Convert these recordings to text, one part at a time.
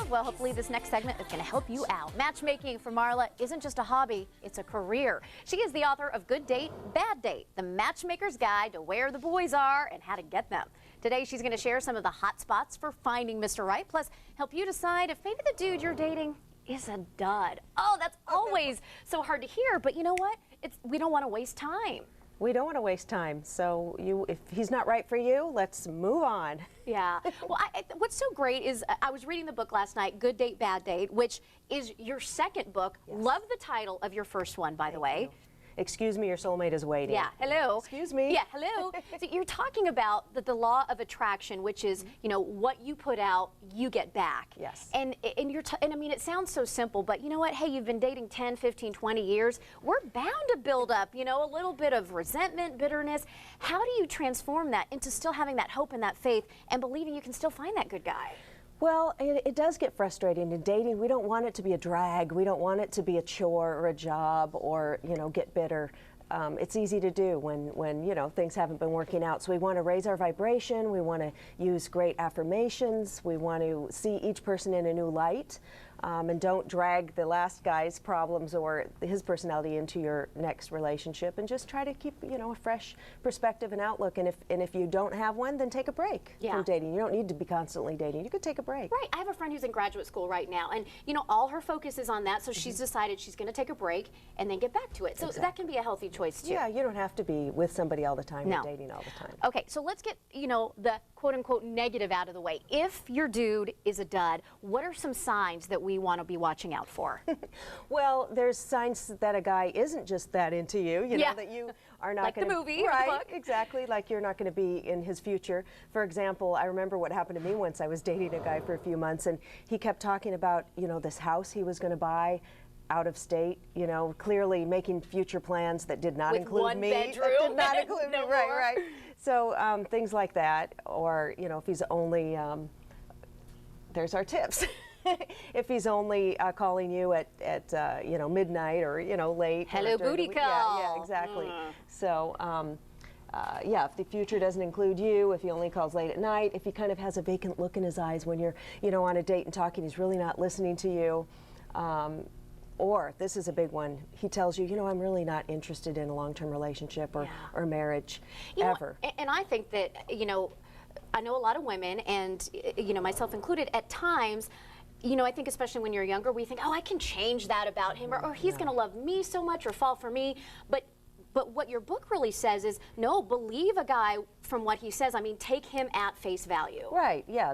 Well, hopefully this next segment is going to help you out. Matchmaking for Marla isn't just a hobby, it's a career. She is the author of Good Date, Bad Date, the matchmaker's guide to where the boys are and how to get them. Today, she's going to share some of the hot spots for finding Mr. Right, plus help you decide if maybe the dude you're dating is a dud. Oh, that's always so hard to hear, but you know what? We don't want to waste time. We don't want to waste time, so if he's not right for you, let's move on. Yeah. Well, what's so great is I was reading the book last night, Good Date, Bad Date, which is your second book. Yes. Love the title of your first one, by the way. Excuse me, your soulmate is waiting. Yeah, hello. Excuse me. Yeah, hello. So you're talking about the law of attraction, which is, you know, what you put out, you get back. Yes. And I mean, it sounds so simple, but you know what? Hey, you've been dating 10, 15, 20 years. We're bound to build up, you know, a little bit of resentment, bitterness. How do you transform that into still having that hope and that faith and believing you can still find that good guy? Well, it does get frustrating in dating. We don't want it to be a drag. We don't want it to be a chore or a job or, you know, get bitter. It's easy to do when you know, things haven't been working out. So we want to raise our vibration. We want to use great affirmations. We want to see each person in a new light. And don't drag the last guy's problems or his personality into your next relationship, and just try to keep, you know, a fresh perspective and outlook. And if you don't have one, then take a break from dating. You don't need to be constantly dating. You could take a break. Right. I have a friend who's in graduate school right now, and you know, all her focus is on that. So she's decided she's going to take a break and then get back to it. So that can be a healthy choice too. Yeah, you don't have to be with somebody all the time or dating all the time. Okay, so let's get, you know, the quote-unquote negative out of the way. If your dude is a dud, what are some signs that we want to be watching out for? Well, there's signs that a guy isn't just that into you, you know, that you are not like going to... Like the movie right, or the book. Exactly, like you're not going to be in his future. For example, I remember what happened to me once. I was dating a guy for a few months, and he kept talking about, you know, this house he was going to buy out of state, you know, clearly making future plans that did not include me. Bedroom. That did not include No me, right, more. right. So things like that, or, you know, if he's only, there's our tips. If he's only calling you at you know, midnight or, you know, late. Hello, booty call. Yeah, exactly. So, yeah, if the future doesn't include you, if he only calls late at night, if he kind of has a vacant look in his eyes when you're, you know, on a date and talking, he's really not listening to you. Or, this is a big one, he tells you, you know, I'm really not interested in a long-term relationship or marriage, ever. And I think that, you know, I know a lot of women, and, you know, myself included, at times, you know, I think especially when you're younger, we think, oh, I can change that about him, or he's going to love me so much or fall for me. But what your book really says is, no, believe a guy from what he says. I mean, take him at face value. Right, yeah.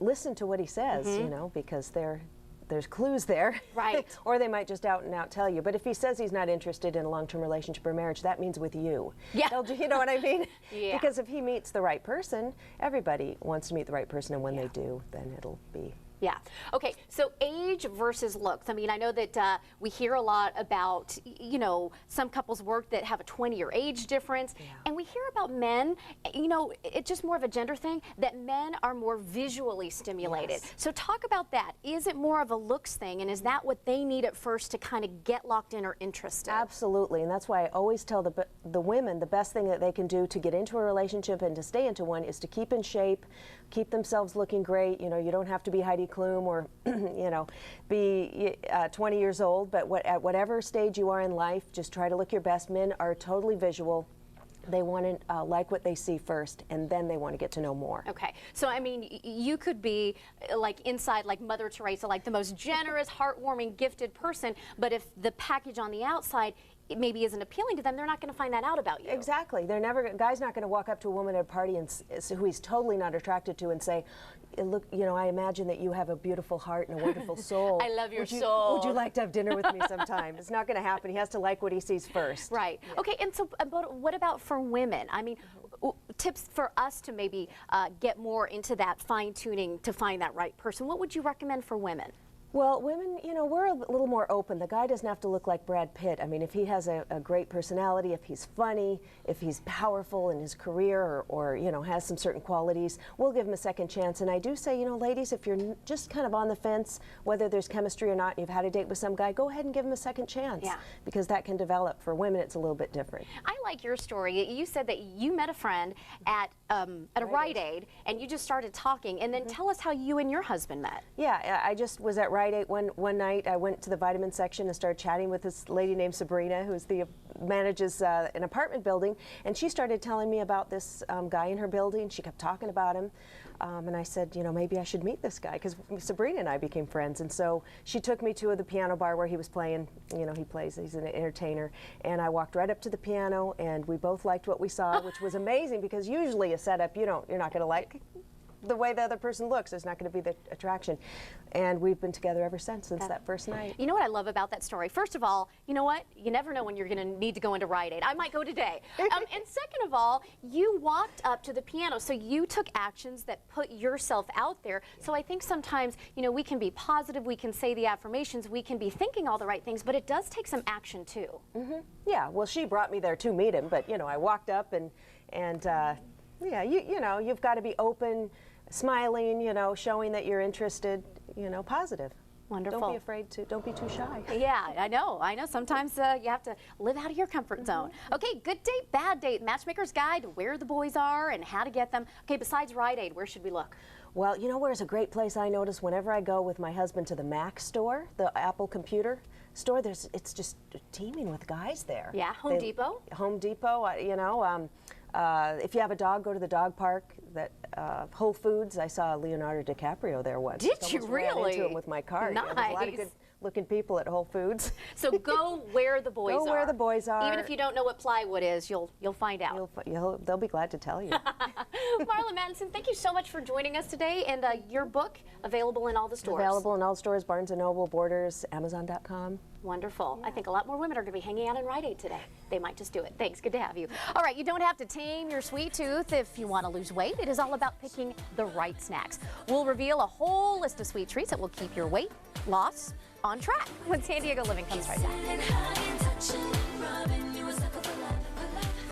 Listen to what he says, you know, because there's clues there. Right. Or they might just out and out tell you. But if he says he's not interested in a long-term relationship or marriage, that means with you. Yeah. You know what I mean? Yeah. Because if he meets the right person, everybody wants to meet the right person, and when they do, then it'll be... Yeah. Okay, so age versus looks. I mean, I know that we hear a lot about, you know, some couples work that have a 20-year age difference. Yeah. And we hear about men, you know, it's just more of a gender thing, that men are more visually stimulated. Yes. So talk about that. Is it more of a looks thing, and is that what they need at first to kind of get locked in or interested? Absolutely, and that's why I always tell the women the best thing that they can do to get into a relationship and to stay into one is to keep in shape, keep themselves looking great. You know, you don't have to be Heidi Klum or, you know, be 20 years old, but at whatever stage you are in life, just try to look your best. Men are totally visual. They want to like what they see first, and then they want to get to know more. Okay, so I mean, you could be like inside like Mother Teresa, like the most generous, heartwarming, gifted person, but if the package on the outside it maybe isn't appealing to them, they're not going to find that out about you. Exactly. Guy's not going to walk up to a woman at a party and who he's totally not attracted to and say, look, you know, I imagine that you have a beautiful heart and a wonderful soul. I love your soul. Would you like to have dinner with me sometime? It's not going to happen. He has to like what he sees first. Right. Yeah. Okay, and so but what about for women? I mean, tips for us to maybe get more into that fine-tuning to find that right person. What would you recommend for women? Well, women, you know, we're a little more open. The guy doesn't have to look like Brad Pitt. I mean, if he has a great personality, if he's funny, if he's powerful in his career or, you know, has some certain qualities, we'll give him a second chance. And I do say, you know, ladies, if you're just kind of on the fence, whether there's chemistry or not, and you've had a date with some guy, go ahead and give him a second chance. Yeah. Because that can develop. For women, it's a little bit different. I like your story. You said that you met a friend at a Rite Aid, and you just started talking. And then tell us how you and your husband met. Yeah, I just was at Rite Aid one night. I went to the vitamin section and started chatting with this lady named Sabrina, who's manages an apartment building, and she started telling me about this guy in her building. She kept talking about him, and I said, you know, maybe I should meet this guy, because Sabrina and I became friends. And so she took me to the piano bar where he was playing. You know, he's an entertainer, and I walked right up to the piano, and we both liked what we saw, which was amazing, because usually a setup, you're not going to like the way the other person looks. There's not going to be the attraction. And we've been together ever since that first night. You know what I love about that story? First of all, you know what? You never know when you're going to need to go into Rite Aid. I might go today. And second of all, you walked up to the piano, so you took actions that put yourself out there. So I think sometimes, you know, we can be positive, we can say the affirmations, we can be thinking all the right things, but it does take some action too. Yeah, well, she brought me there to meet him, but, you know, I walked up and yeah, you know, you've got to be open, smiling, you know, showing that you're interested, you know, positive. Wonderful. Don't be afraid to, don't be too shy. Yeah, I know. Sometimes you have to live out of your comfort zone. Okay, good date, bad date, matchmaker's guide to where the boys are and how to get them. Okay, besides Rite Aid, where should we look? Well, you know where's a great place I notice whenever I go with my husband to the Mac store, the Apple computer store, it's just teeming with guys there. Yeah, Home Depot. Home Depot, you know. If you have a dog, go to the dog park. Whole Foods, I saw Leonardo DiCaprio there once. Did you really? Ran into him with my car. Nice. Yeah, there's a lot of good-looking people at Whole Foods. So go where the boys are. Go where the boys are. Even if you don't know what plywood is, you'll find out. They'll be glad to tell you. Marla Madison, thank you so much for joining us today. And your book, available in all the stores. Available in all stores, Barnes & Noble, Borders, Amazon.com. Wonderful. Yeah. I think a lot more women are going to be hanging out in Rite Aid today. They might just do it. Thanks. Good to have you. All right, you don't have to tame your sweet tooth if you want to lose weight. It is all about picking the right snacks. We'll reveal a whole list of sweet treats that will keep your weight loss on track when San Diego Living comes right back.